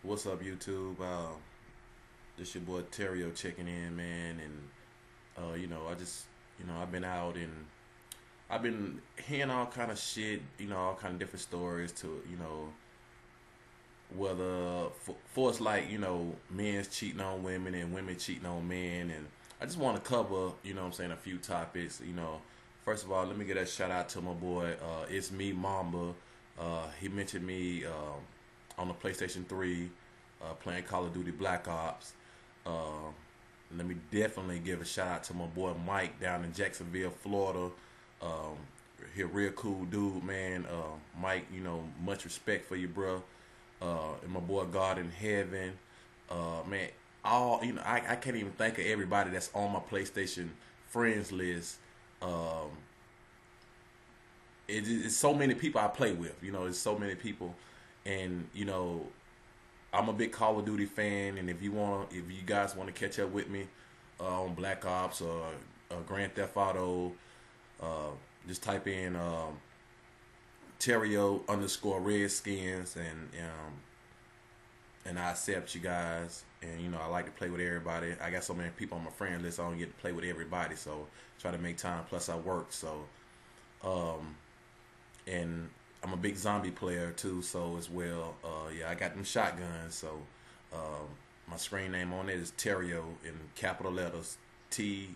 What's up, YouTube? This your boy Terio checking in, man, and I've been out and I've been hearing all kind of shit, all kind of different stories to, whether for us like, men's cheating on women and women cheating on men, and I just want to cover, what I'm saying, a few topics. First of all, let me get a shout out to my boy, it's me, Mamba. He mentioned me on the PlayStation 3 playing Call of Duty Black Ops. Uh, Let me definitely give a shout out to my boy Mike down in Jacksonville, Florida. Um, he a real cool dude, man. Mike, much respect for you, bro. And my boy God in Heaven. Man, I can't even think of everybody that's on my PlayStation friends list. Um, it's so many people I play with. It's so many people, and I'm a big Call of Duty fan, and if you guys want to catch up with me on Black Ops or Grand Theft Auto, uh, just type in Terio underscore Redskins, and I accept you guys. And I like to play with everybody. I got so many people on my friend list, I don't get to play with everybody, so try to make time. Plus, I work, so um, and I'm a big zombie player too, so as well. Yeah, I got them shotguns, so um, my screen name on it is Terio in capital letters T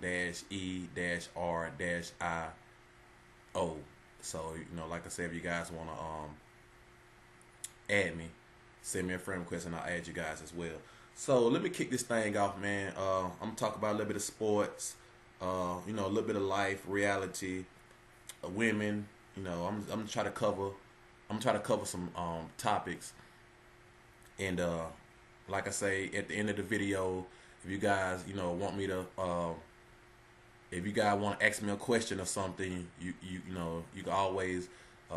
dash E dash R dash I O. So like I said, if you guys want to add me, send me a friend request, and I'll add you guys as well. So let me kick this thing off, man. I'm gonna talk about a little bit of sports, a little bit of life, reality, women. I'm trying to cover. I'm trying to cover some topics, and like I say at the end of the video, if you guys want me to, if you guys want to ask me a question or something, you can always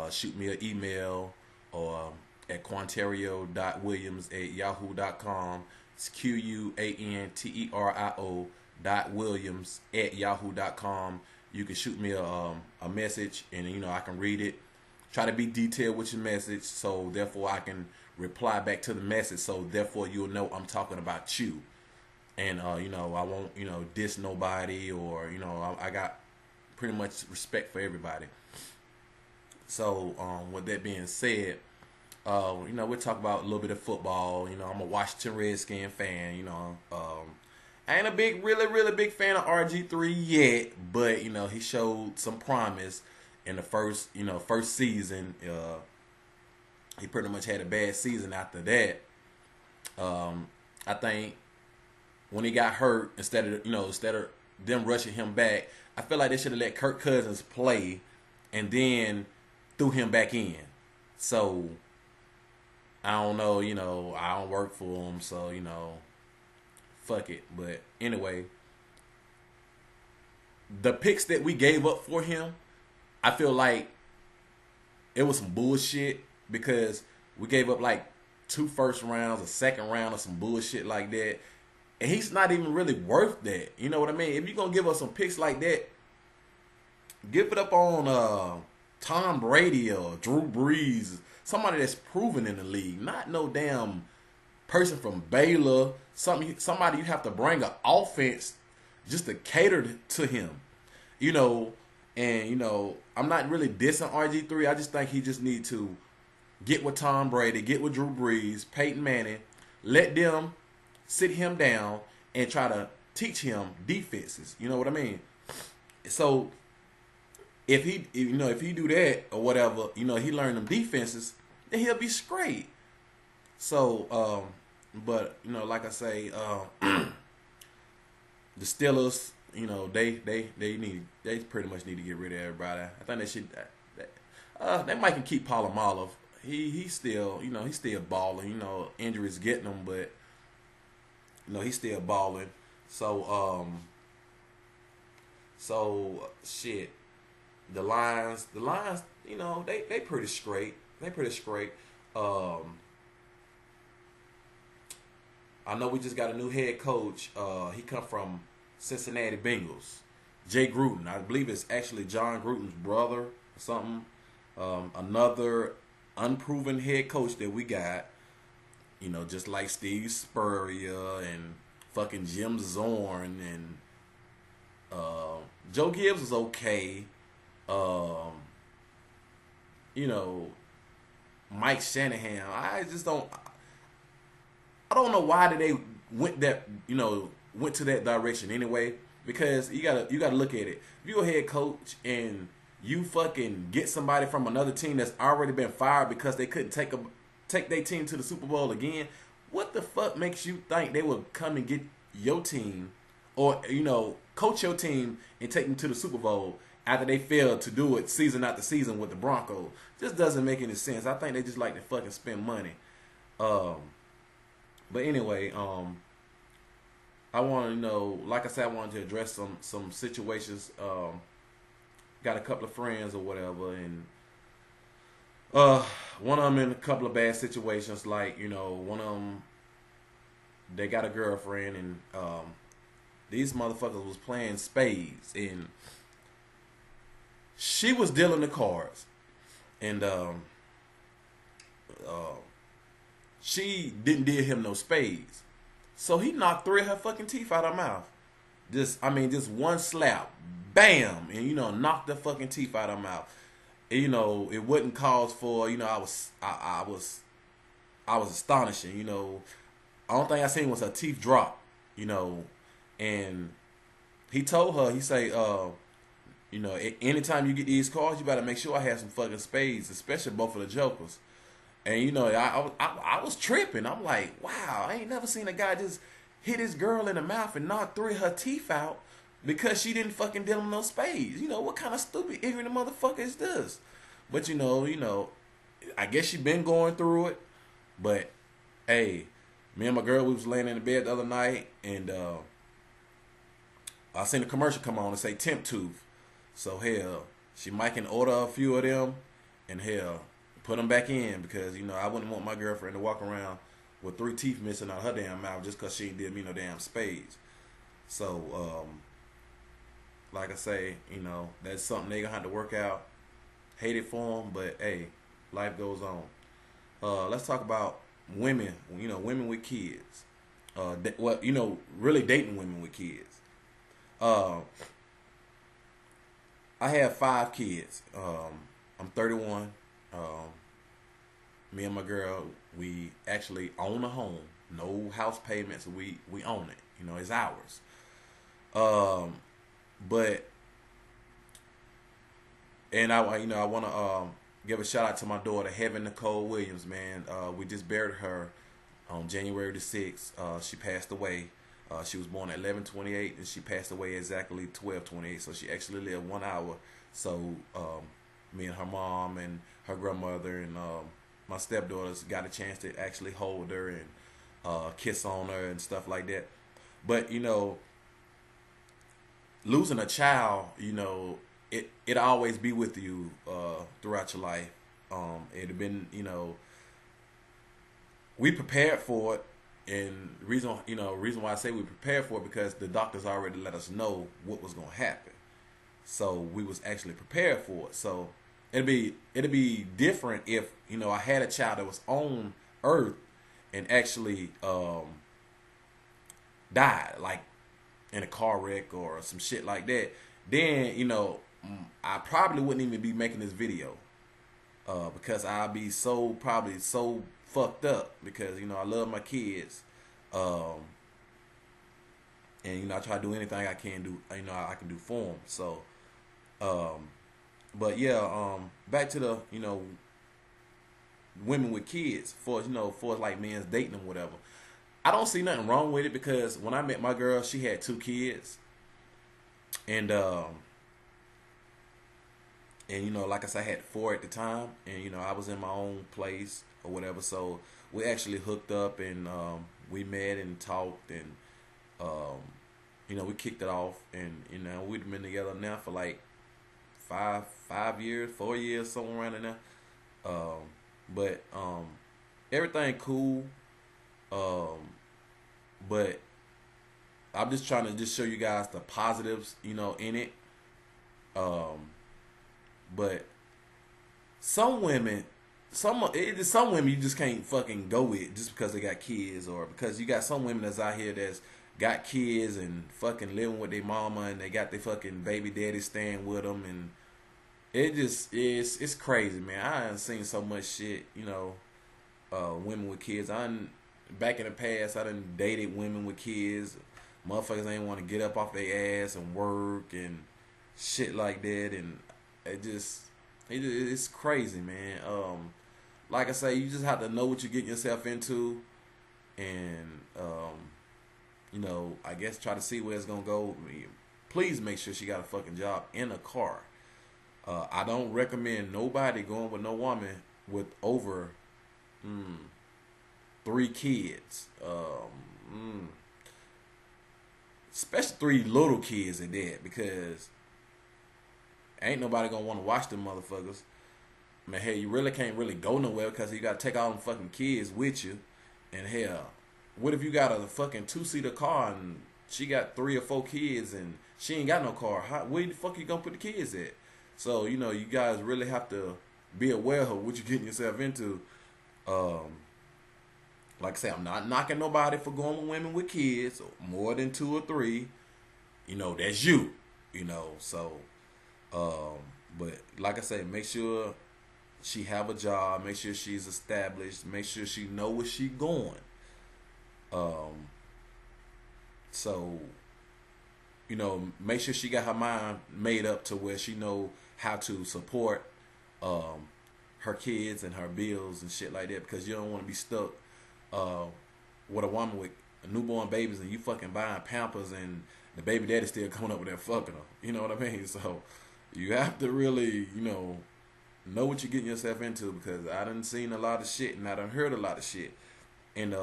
shoot me an email or at quanterio.williams@yahoo.com. It's QUANTERIO.williams@yahoo.com. You can shoot me a message, and I can read it. Try to be detailed with your message, so therefore I can reply back to the message. So therefore you'll know I'm talking about you, and I won't diss nobody, or I got pretty much respect for everybody. So with that being said, we'll talk about a little bit of football. I'm a Washington Redskin fan. I ain't a really big fan of RG3 yet, but he showed some promise in the first season. He pretty much had a bad season after that. I think when he got hurt, instead of them rushing him back, I feel like they should have let Kirk Cousins play and then threw him back in. So I don't know, I don't work for him, so fuck it. But anyway, the picks that we gave up for him, I feel like it was some bullshit, because we gave up like 2 first rounds, a second round, or some bullshit like that. And he's not even really worth that. You know what I mean? If you're gonna give us some picks like that, give it up on Tom Brady or Drew Brees, somebody that's proven in the league, not no damn person from Baylor. Somebody you have to bring an offense just to cater to him. You know, and I'm not really dissing RG3. I just think he just need to get with Tom Brady, get with Drew Brees, Peyton Manning, let them sit him down and try to teach him defenses. You know what I mean? So if he do that or whatever, he learn them defenses, then he'll be straight. So, but like I say, the Steelers, they pretty much need to get rid of everybody. I think they should. They might can keep Polamalu. He's still he's still balling. Injuries getting him, but he's still balling. So shit. The Lions, they pretty straight. They pretty straight. I know we just got a new head coach. He come from Cincinnati Bengals. Jay Gruden. I believe it's actually John Gruden's brother or something. Another unproven head coach that we got. You know, just like Steve Spurrier and fucking Jim Zorn and Joe Gibbs was okay. Um, you know, Mike Shanahan. I just don't. I don't know why did they went that. Went to that direction anyway. Because you gotta look at it. If you're a head coach and you fucking get somebody from another team that's already been fired because they couldn't take their team to the Super Bowl again, what the fuck makes you think they will come and get your team or coach your team and take them to the Super Bowl after they failed to do it season after season with the Broncos? Just doesn't make any sense. I think they just like to fucking spend money. But anyway, I want to like I said, I wanted to address some situations. Got a couple of friends or whatever, and one of them in a couple of bad situations. Like one of them, they got a girlfriend, and these motherfuckers was playing spades, and she was dealing the cards, and she didn't deal him no spades. So he knocked 3 of her fucking teeth out of her mouth. Just one slap. Bam! And, knocked the fucking teeth out of her mouth. And, it wasn't cause for, I was astonishing, I don't think I seen was her teeth drop, and he told her, he say, anytime you get these cards, you better make sure I have some fucking spades, especially both of the jokers. And I was tripping. I'm like, wow, I ain't never seen a guy just hit his girl in the mouth and knock 3 of her teeth out because she didn't fucking deal with no spades. What kind of stupid, ignorant motherfucker is this? But I guess she been going through it. But hey, me and my girl, we was laying in the bed the other night, and I seen a commercial come on and say temp tooth. So hell, she might can order a few of them, and hell, put them back in, because I wouldn't want my girlfriend to walk around with 3 teeth missing out her damn mouth just because she ain't did me no damn spades. So like I say, that's something they gonna have to work out. Hate it for them, but hey, life goes on. Let's talk about women. Women with kids. Really dating women with kids. I have 5 kids. I'm 31. Me and my girl, we actually own a home. No house payments. We own it. It's ours. But I want to give a shout out to my daughter, Heaven Nicole Williams. Man, we just buried her on January the 6th. She passed away. She was born at 11:28, and she passed away exactly 12:28. So she actually lived 1 hour. So me and her mom and her grandmother and my stepdaughters got a chance to actually hold her and kiss on her and stuff like that. But losing a child, it always be with you throughout your life. It had been, we prepared for it, and reason why I say we prepared for it, because the doctors already let us know what was gonna happen. So we was actually prepared for it. So it'd be different if I had a child that was on Earth and actually died, like in a car wreck or some shit like that. Then I probably wouldn't even be making this video because I'd be probably so fucked up, because I love my kids, and I try to do anything I can do. I can do for them. So. But yeah, back to the women with kids, for like men's dating them, whatever. I don't see nothing wrong with it, because when I met my girl, she had 2 kids, and like I said, I had 4 at the time, and I was in my own place or whatever. So we actually hooked up, and we met and talked, and we kicked it off, and we've been together now for like 5 years, 4 years, somewhere around in there. But everything cool. But I'm just trying to just show you guys the positives, in it. But some women, some women you just can't fucking go with just because they got kids, or because you got some women that's out here that's got kids and fucking living with their mama, and they got their fucking baby daddy staying with them, and it just is, it's crazy, man. I done seen so much shit, women with kids. Back in the past, I done dated women with kids. Motherfuckers ain't want to get up off their ass and work and shit like that, and it's crazy, man. Like I say, you just have to know what you're getting yourself into, and I guess try to see where it's gonna go. Please make sure she got a fucking job in a car. I don't recommend nobody going with no woman with over 3 kids. Especially 3 little kids at that, because ain't nobody gonna want to watch them motherfuckers. Man, hell, you really can't really go nowhere because you gotta take all them fucking kids with you. And hell, what if you got a fucking 2-seater car and she got 3 or 4 kids and she ain't got no car? Where the fuck you gonna put the kids at? So, you guys really have to be aware of what you're getting yourself into. Like I say, I'm not knocking nobody for going with women with kids, more than 2 or 3. That's you. So, but like I say, make sure she have a job, make sure she's established, make sure she know where she going. So, make sure she got her mind made up to where she know how to support her kids and her bills and shit like that, because you don't want to be stuck with a woman with newborn babies and you fucking buying Pampers and the baby daddy still coming up with that fucking her. You know what I mean? So you have to really, know what you're getting yourself into, because I done seen a lot of shit and I done heard a lot of shit. And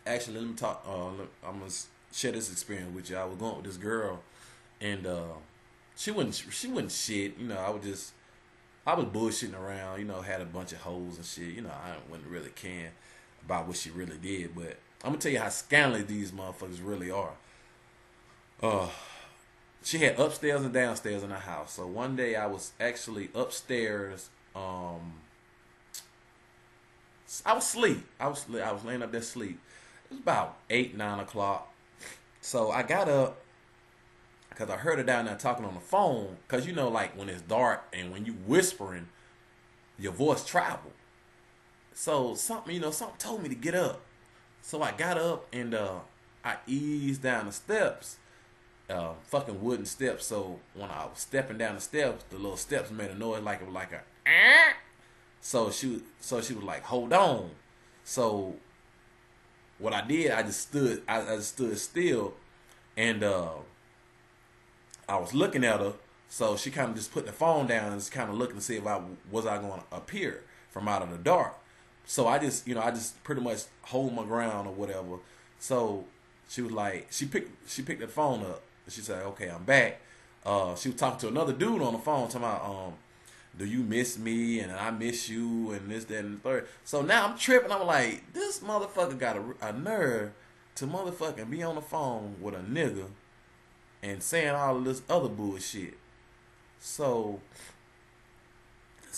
actually, let me talk. I'm gonna share this experience with you. I was going with this girl, and she wasn't shit. I was bullshitting around. Had a bunch of hoes and shit. I wasn't really caring about what she really did. But I'm gonna tell you how scandalous these motherfuckers really are. She had upstairs and downstairs in her house. So one day I was actually upstairs. I was asleep. I was laying up there asleep. It was about 8, 9 o'clock. So I got up because I heard her down there talking on the phone. Because like when it's dark and when you whispering, your voice travel. So something told me to get up. So I got up and I eased down the steps. Fucking wooden steps. So when I was stepping down the steps, the little steps made a noise like it was like a. So she was like, "Hold on." So what I did, I just stood. I just stood still, and I was looking at her. So she kind of just put the phone down and just kind of looking to see if I was going to appear from out of the dark. So I just pretty much hold my ground or whatever. So she was like, she picked the phone up. She said, "Okay, I'm back." She was talking to another dude on the phone, talking about, "Do you miss me?" And "I miss you," and this, that, and the third. So now I'm tripping. I'm like, this motherfucker got a nerve to motherfucking be on the phone with a nigga and saying all of this other bullshit. So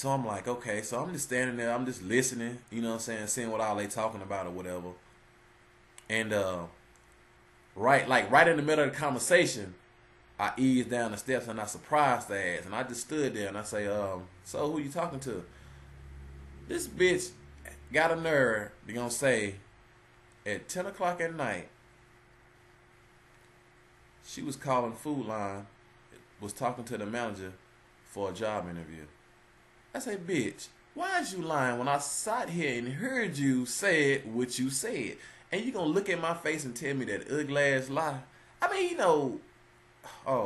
I'm like, okay. So I'm just standing there. I'm just listening. You know what I'm saying? Seeing what all they talking about or whatever. And right in the middle of the conversation, I eased down the steps and I surprised the ass. And I just stood there and I say, "So who you talking to?" This bitch got a nerve to gonna say at 10 o'clock at night, she was calling Food Line, was talking to the manager for a job interview. I say, "Bitch, why is you lying when I sat here and heard you say what you said? And you gonna look at my face and tell me that ugly ass lie?" I mean, oh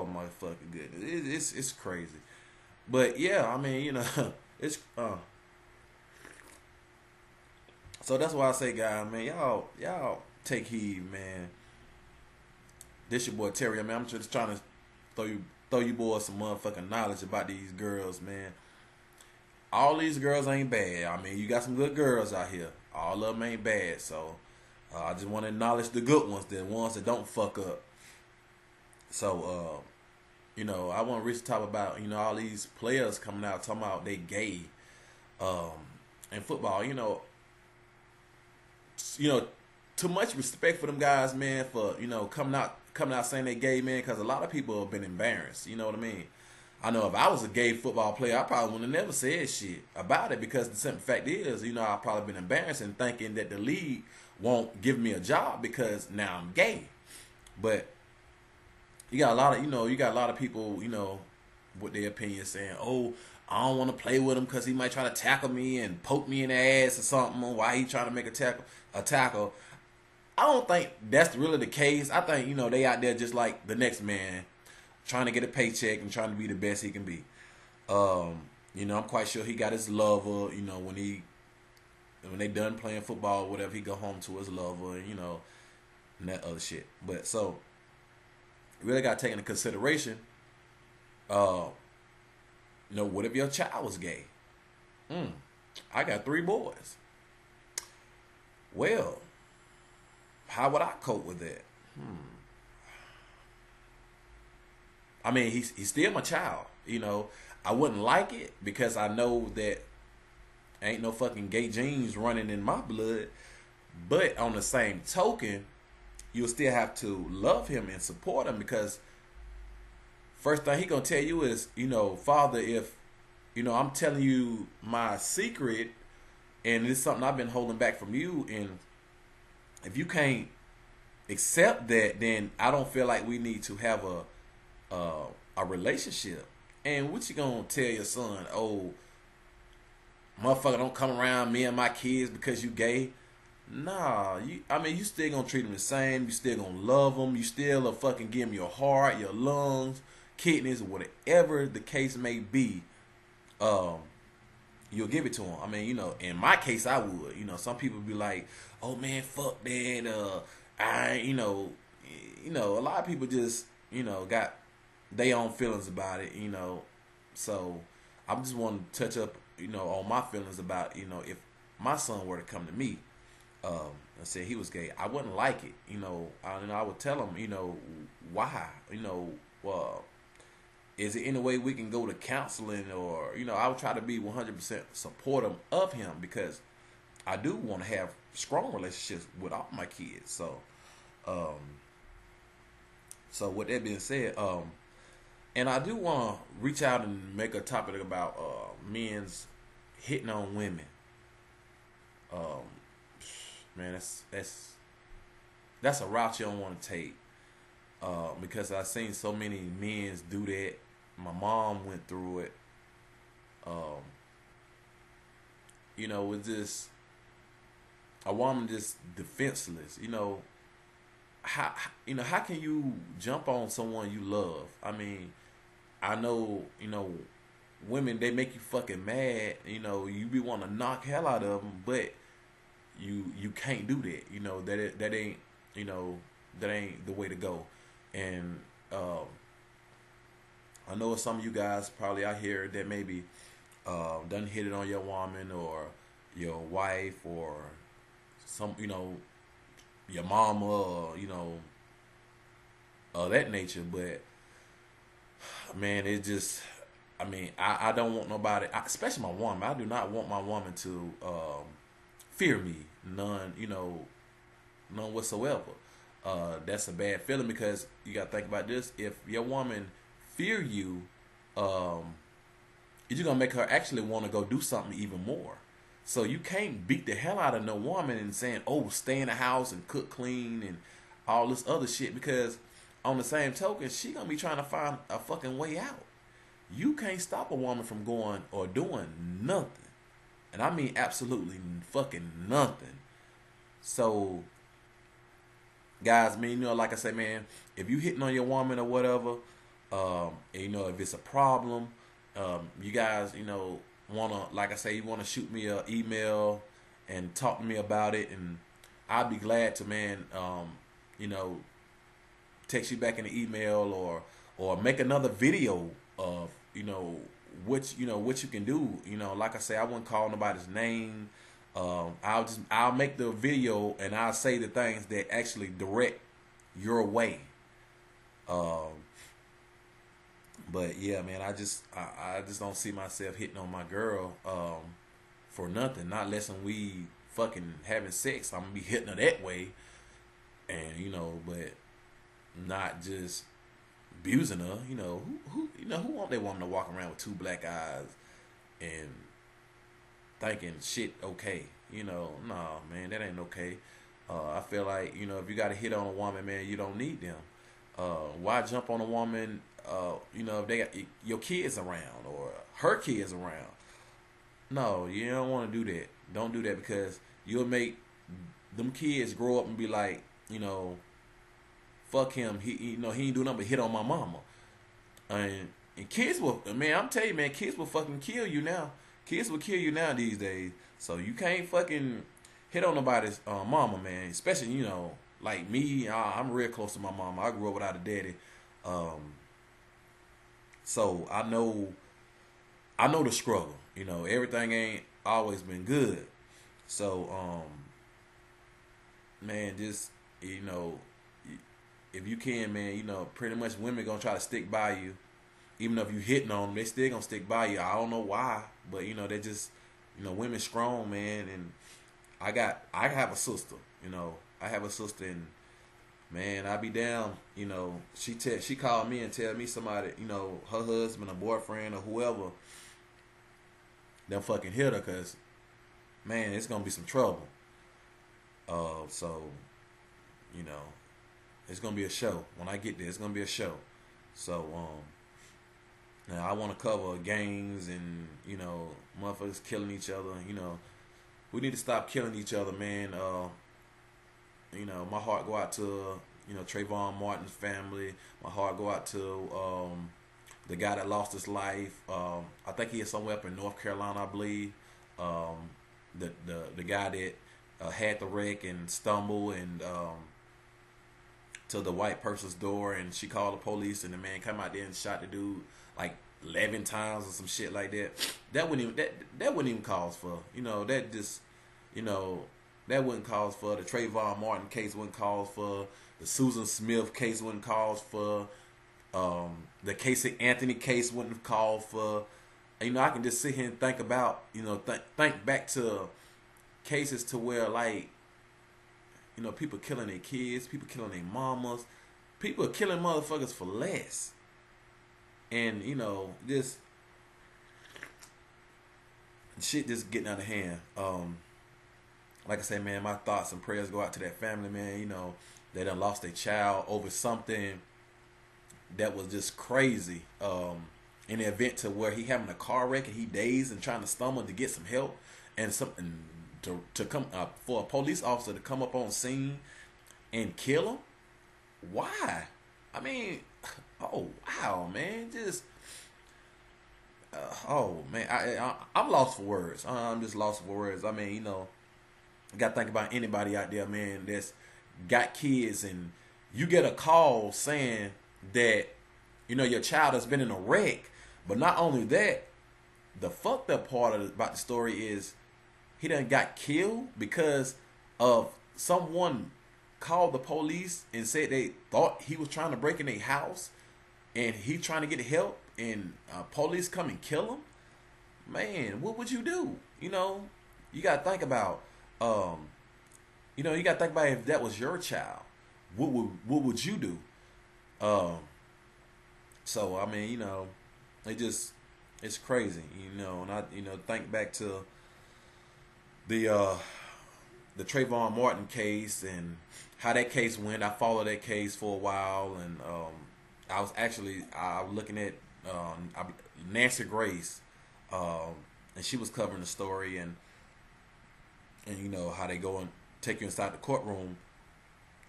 my fucking goodness, it's crazy. But yeah, I mean, it's so that's why I say, guys, man, y'all take heed, man. This your boy Terio, man. I'm just trying to throw you boys some motherfucking knowledge about these girls, man. All these girls ain't bad. I mean, you got some good girls out here. All of them ain't bad. So I just want to acknowledge the good ones, the ones that don't fuck up. So I want to reach the top about all these players coming out talking about they gay. um, in football. You know, too much respect for them guys, man, for coming out saying they gay, man, because a lot of people have been embarrassed. You know what I mean? I know if I was a gay football player, I probably would have never said shit about it because the simple fact is, I've probably been embarrassed and thinking that the league won't give me a job because now I'm gay. But you got a lot of people, with their opinions saying, "Oh, I don't want to play with him because he might try to tackle me and poke me in the ass or something. Or why he trying to make a tackle. I don't think that's really the case. I think they out there just like the next man, trying to get a paycheck and trying to be the best he can be. I'm quite sure he got his lover. When they done playing football or whatever, he go home to his lover, and that other shit. But so you really got to take into consideration. What if your child was gay? I got 3 boys. Well, how would I cope with that? I mean, he's still my child. I wouldn't like it because I know that ain't no fucking gay genes running in my blood. But on the same token, you'll still have to love him and support him because first thing he gonna tell you is, Father, if I'm telling you my secret and it's something I've been holding back from you, and if you can't accept that, then I don't feel like we need to have a relationship. And what you gonna tell your son? Oh, motherfucker, don't come around me and my kids because you gay. Nah, you still gonna treat them the same. You still gonna love them. You still fucking give them your heart, your lungs, kidneys, whatever the case may be. You'll give it to them. In my case, I would. Some people be like, "Oh man, fuck that." A lot of people just, got their own feelings about it. So I just want to touch up, on my feelings about, if my son were to come to me, and say he was gay, I wouldn't like it. I would tell him, why, is there any way we can go to counseling, or I would try to be 100% supportive of him because I do want to have strong relationships with all my kids. So with that being said, and I do want to reach out and make a topic about men's hitting on women. Man, that's a route you don't want to take. Because I've seen so many men do that. My mom went through it. With just a woman just defenseless. How can you jump on someone you love? I know, women, they make you fucking mad. You be wanting to knock hell out of them, but you can't do that. That ain't that ain't the way to go. And I know some of you guys probably out here that maybe done hit it on your woman or your wife or some your mama or that nature. But man, it just I don't want nobody, especially my woman. I do not want my woman to fear me, none whatsoever. That's a bad feeling because you got to think about this. If your woman fear you, you're going to make her actually want to go do something even more. So you can't beat the hell out of no woman and saying, oh, stay in the house and cook clean and all this other shit, because on the same token, she going to be trying to find a fucking way out. You can't stop a woman from going or doing nothing. And I mean absolutely fucking nothing. So guys, like I say, man, if you hitting on your woman or whatever, and, if it's a problem, you guys, wanna, like I say, you wanna shoot me an email and talk to me about it, and I'd be glad to, man, text you back in the email or make another video of, what you can do. Like I say, I wouldn't call nobody's name. I'll make the video and I'll say the things that actually direct your way. But yeah, man, I just don't see myself hitting on my girl. for nothing. Not less than we fucking having sex. I'm gonna be hitting her that way, and but not just abusing her. Who want their woman to walk around with two black eyes and thinking shit okay? Nah, man, that ain't okay. I feel like if you got to hit on a woman, man, you don't need them. Why jump on a woman? If they got your kids around or her kids around. No, you don't want to do that. Don't do that, because you'll make them kids grow up and be like, fuck him. He ain't do nothing but hit on my mama. And kids will, man, I'm telling you, man, kids will fucking kill you now. Kids will kill you now these days. So you can't fucking hit on nobody's mama, man. Especially, like me, I'm real close to my mama. I grew up without a daddy. So I know the struggle. Everything ain't always been good. So, man, just, if you can, man, pretty much women gonna try to stick by you. Even if you hitting on them, they still gonna stick by you. I don't know why, but they just, women strong, man. And I have a sister, I have a sister, and man, I be down, she called me and tell me somebody, her husband or boyfriend or whoever, them fucking hit her, cause man, it's gonna be some trouble. So, it's gonna be a show. When I get there, it's gonna be a show. So, now I want to cover gangs and motherfuckers killing each other. We need to stop killing each other, man. My heart go out to Trayvon Martin's family. My heart go out to the guy that lost his life. I think he is somewhere up in North Carolina, I believe. The guy that had the wreck and stumbled and to the white person's door, and she called the police, and the man come out there and shot the dude like 11 times or some shit like that. That wouldn't even cause for that just that wouldn't cause for the Trayvon Martin case, wouldn't cause for the Susan Smith case, wouldn't cause for the Casey Anthony case, wouldn't have called for. I can just sit here and think about think back to cases to where like people killing their kids, people killing their mamas, people are killing motherfuckers for less. And this shit just getting out of hand. Like I said, man, my thoughts and prayers go out to that family, man. They done lost their child over something that was just crazy. In the event to where he having a car wreck and he dazed and trying to stumble to get some help, and something to come for a police officer to come up on scene and kill him. Why? I mean, oh wow, man, just oh man, I'm lost for words. I'm just lost for words. I mean, you got to think about anybody out there, man, that's got kids, and you get a call saying that your child has been in a wreck. But not only that, the fucked up part about the story is he done got killed because of someone called the police and said they thought he was trying to break in their house, and he trying to get help, and police come and kill him. Man, what would you do? You got to think about you got to think about if that was your child, what would you do? So I mean, it's crazy, and I think back to the Trayvon Martin case and how that case went. I followed that case for a while, and I was looking at Nancy Grace, and she was covering the story, and how they go and take you inside the courtroom,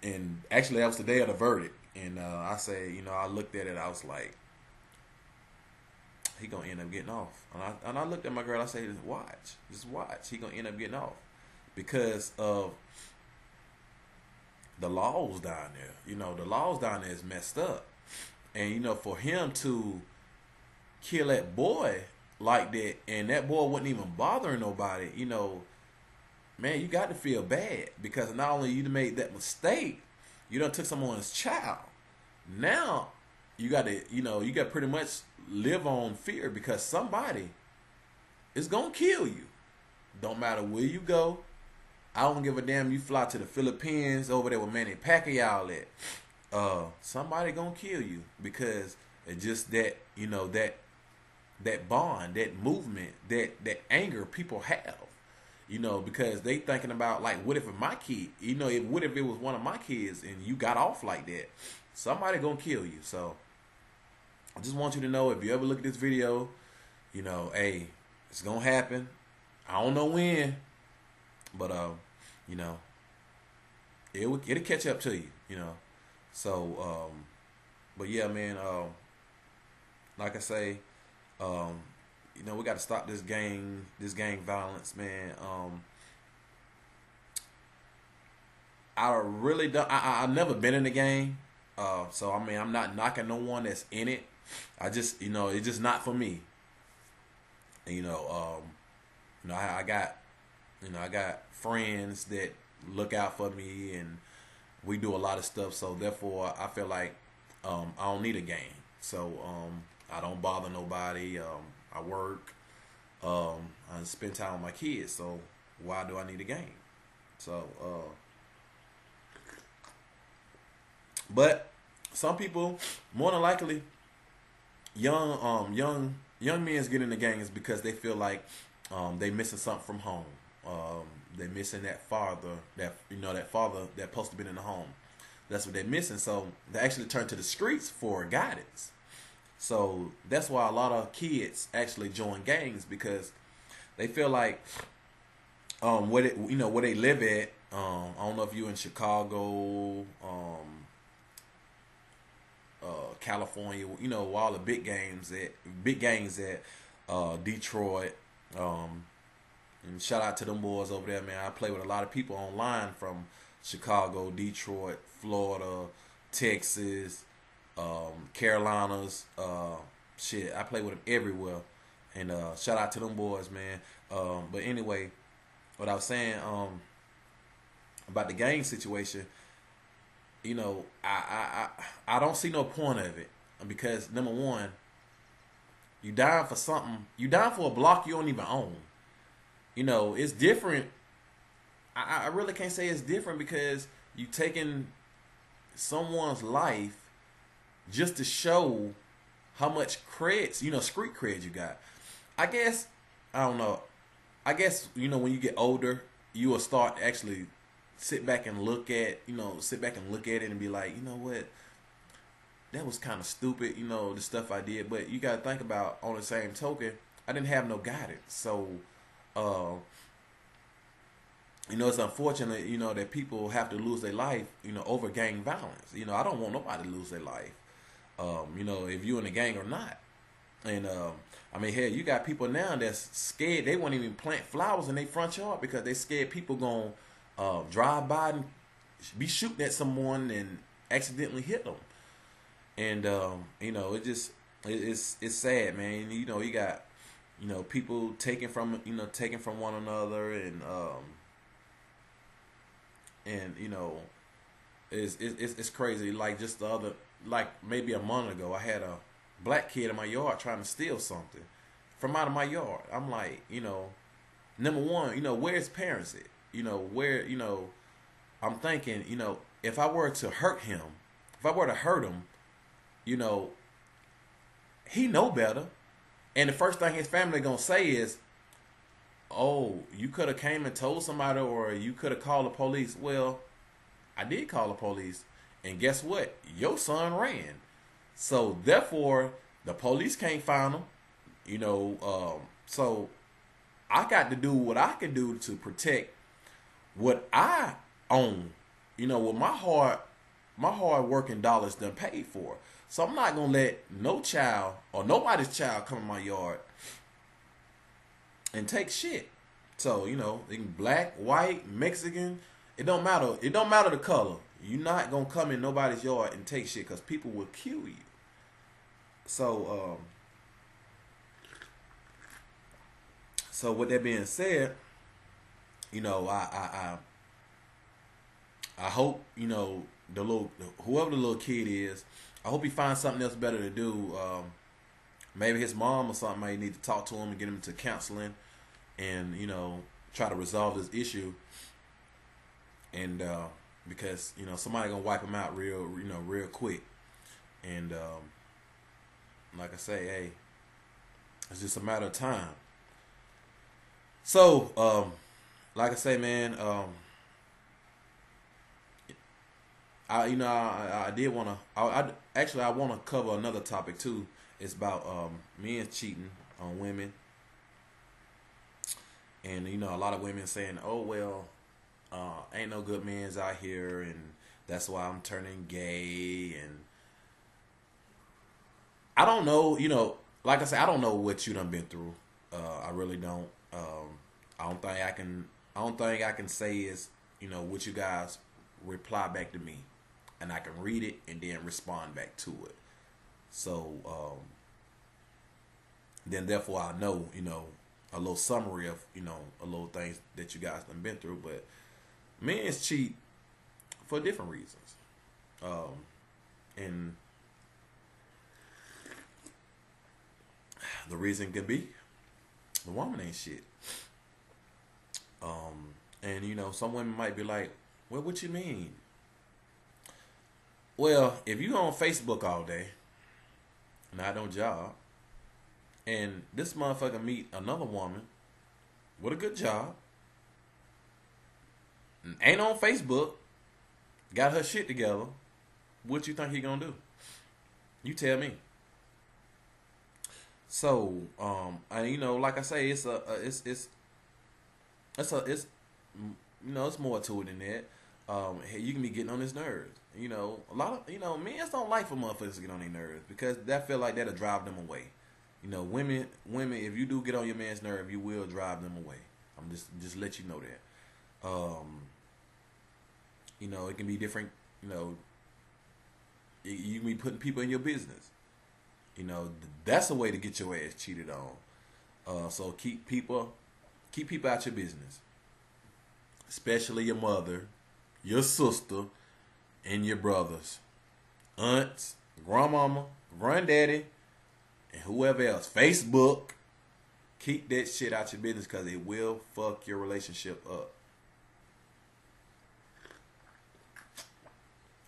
and actually that was the day of the verdict, and I say, I looked at it, I was like, he gonna end up getting off, and I looked at my girl, I said, just watch, he gonna end up getting off because of the laws down there. The laws down there is messed up, and for him to kill that boy like that, and that boy wasn't even bothering nobody, man, you got to feel bad, because not only you made that mistake, you done took someone's child. Now you got to, you got to pretty much live on fear, because somebody is gonna kill you. Don't matter where you go. I don't give a damn. You fly to the Philippines over there with Manny Pacquiao at. Somebody gonna kill you because it's just that that bond, that movement, that anger people have. Because they thinking about like, what if my kid, what if it was one of my kids and you got off like that? Somebody gonna kill you. So I just want you to know, if you ever look at this video, hey, it's gonna happen. I don't know when, but it'll catch up to you. So but yeah, man. Like I say, we got to stop this gang violence, man. I really don't. I've never been in a gang, so I mean, I'm not knocking no one that's in it. I just, it's just not for me. And, I got, I got friends that look out for me, and we do a lot of stuff. So therefore, I feel like I don't need a gang. So I don't bother nobody. I work. I spend time with my kids. So why do I need a gang? So, but some people, more than likely, young men get in the gangs because they feel like they missing something from home. They missing that father that supposed to be in the home. That's what they're missing. So they actually turn to the streets for guidance. So that's why a lot of kids actually join gangs, because they feel like where they live at. I don't know if you're in Chicago, California. All the big gangs at Detroit. And shout out to them boys over there, man. I play with a lot of people online from Chicago, Detroit, Florida, Texas, Carolinas. I play with them everywhere. And shout out to them boys, man. But anyway, what I was saying about the gang situation, I don't see no point of it, because number one, you dying for something. You dying for a block you don't even own. It's different. I really can't say it's different, because you taking someone's life just to show how much creds, street cred you got. I guess, I don't know. I guess, when you get older, you will start actually sit back and look at it and be like, you know what? That was kind of stupid, the stuff I did. But you got to think about, on the same token, I didn't have no guidance. So, it's unfortunate, that people have to lose their life, over gang violence. I don't want nobody to lose their life, if you're in a gang or not. And, hell, you got people now that's scared. They won't even plant flowers in their front yard because they scared people going to drive by and be shooting at someone and accidentally hit them. And, it's sad, man. You got, people taking from one another, and it's crazy. Like just maybe a month ago, I had a black kid in my yard trying to steal something from out of my yard. I'm like, number one, where his parents at? I'm thinking, if I were to hurt him, he know better. And the first thing his family gonna say is, oh, you could have came and told somebody, or you could have called the police. Well, I did call the police, and guess what? Your son ran. So therefore, the police can't find him. So I got to do what I can do to protect what I own. What my hard working dollars done paid for. So I'm not gonna let no child or nobody's child come in my yard and take shit. So, they can black, white, Mexican, it don't matter. It don't matter the color. You're not gonna come in nobody's yard and take shit, because people will kill you. So, so with that being said, I hope, whoever the little kid is, I hope he finds something else better to do. Maybe his mom or something might need to talk to him and get him to counseling, and try to resolve this issue, and because somebody gonna wipe them out real quick, and like I say, hey, it's just a matter of time. So like I say, man, I did want to. I want to cover another topic too. It's about men cheating on women, and a lot of women saying, "Oh well, ain't no good men's out here, and that's why I'm turning gay." And I don't know, like I said, I don't know what you done been through. I really don't. I don't think I can. I don't think I can say is what you guys reply back to me, and I can read it and then respond back to it. So then therefore I know a little summary of a little things that you guys done been through. But men cheat for different reasons, and the reason could be the woman ain't shit. And some women might be like, well, what you mean? Well, if you on Facebook all day, not no job, and this motherfucker meet another woman with a good job, ain't on Facebook, got her shit together, what you think he gonna do? You tell me. So, like I say, it's it's more to it than that. You can be getting on his nerves. A lot of men don't like for motherfuckers to get on their nerves because that feel like that'll drive them away. Women, if you do get on your man's nerve, you will drive them away. I'm just let you know that. It can be different. You can be putting people in your business. That's a way to get your ass cheated on. So keep people out your business, especially your mother, your sister, and your brothers, aunts, grandmama, granddaddy, and whoever else. Facebook, keep that shit out your business because it will fuck your relationship up.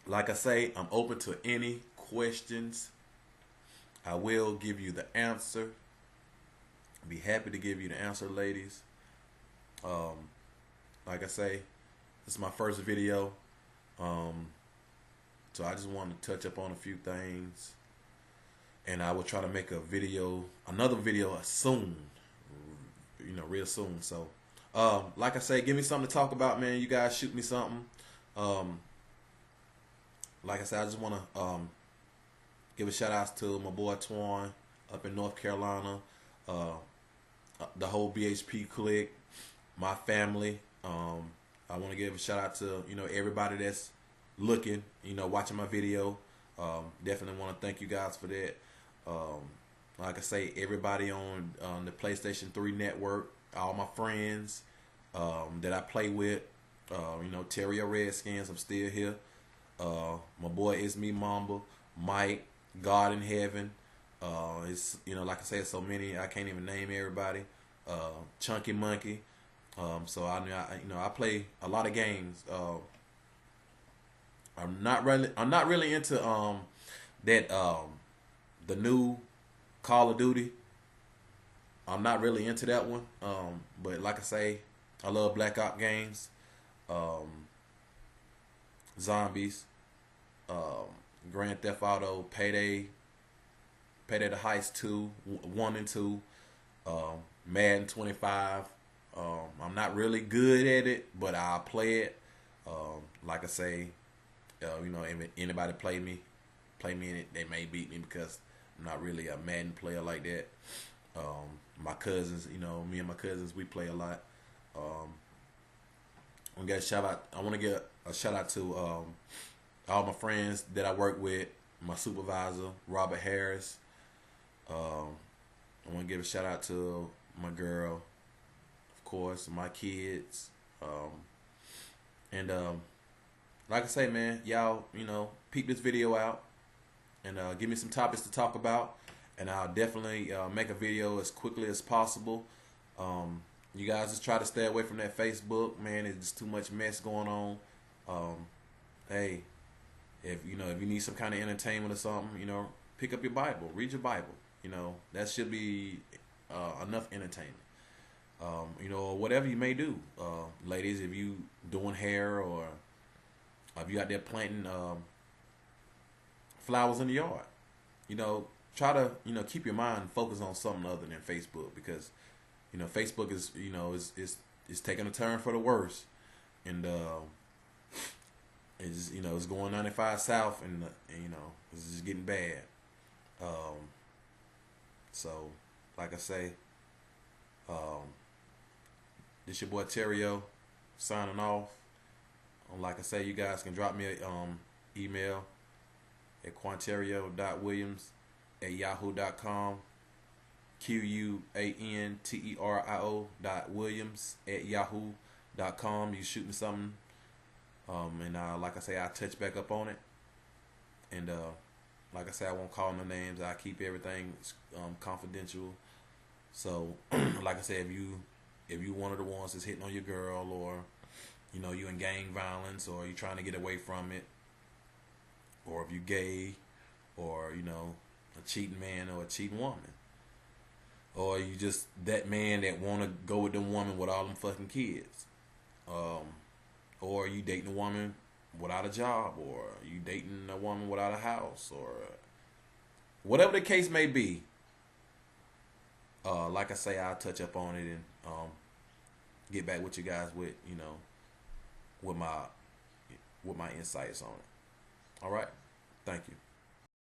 Like I say, I'm open to any questions. I will give you the answer. I'll be happy to give you the answer, ladies. Like I say, this is my first video. So I just want to touch up on a few things. And I will try to make another video soon. Real soon. So, like I say, give me something to talk about, man. You guys shoot me something. Like I said, I just want to give a shout out to my boy Twan up in North Carolina, the whole BHP clique, my family. I want to give a shout out to everybody that's looking, watching my video. Definitely want to thank you guys for that. Like I say, everybody on the PlayStation 3 network, all my friends that I play with, Terio Redskins, I'm still here. My boy is me Mamba, Mike, God in Heaven. It's like I said, so many I can't even name everybody. Chunky Monkey. So I play a lot of games. I'm not really into that the new Call of Duty. I'm not really into that one. But like I say, I love Black Ops games. Zombies. Grand Theft Auto, Payday the Heist 2, 1 and 2, Madden 25. I'm not really good at it, but I'll play it. Like I say, if anybody play me in it, they may beat me because I'm not really a Madden player like that. My cousins, me and my cousins, we play a lot. I want to get a shout out to all my friends that I work with, my supervisor, Robert Harris. I want to give a shout out to my girl, of course, my kids. And like I say, man, y'all, peep this video out and give me some topics to talk about. And I'll definitely make a video as quickly as possible. You guys just try to stay away from that Facebook, man. It's just too much mess going on. Hey, if you need some kind of entertainment or something, pick up your Bible, read your Bible. That should be enough entertainment. Or whatever you may do, ladies, if you doing hair or if you out there planting flowers in the yard, try to keep your mind focused on something other than Facebook, because Facebook is taking a turn for the worse, and it's going 95 south, and it's just getting bad. So like I say, this your boy Terio signing off. Like I say, you guys can drop me a email at quanterio.williams@yahoo.com, QUANTERIO.williams@yahoo.com. You shoot me something, and like I say, I'll touch back up on it. And like I say, I won't call no names. I keep everything confidential. So like I said, if you one of the ones that's hitting on your girl, or you in gang violence, or you trying to get away from it, or if you gay, or a cheating man or a cheating woman, or you just that man that want to go with them woman with all them fucking kids, or you dating a woman without a job, or you dating a woman without a house, or whatever the case may be. Like I say, I'll touch up on it and get back with you guys with with my insights on it. All right, thank you.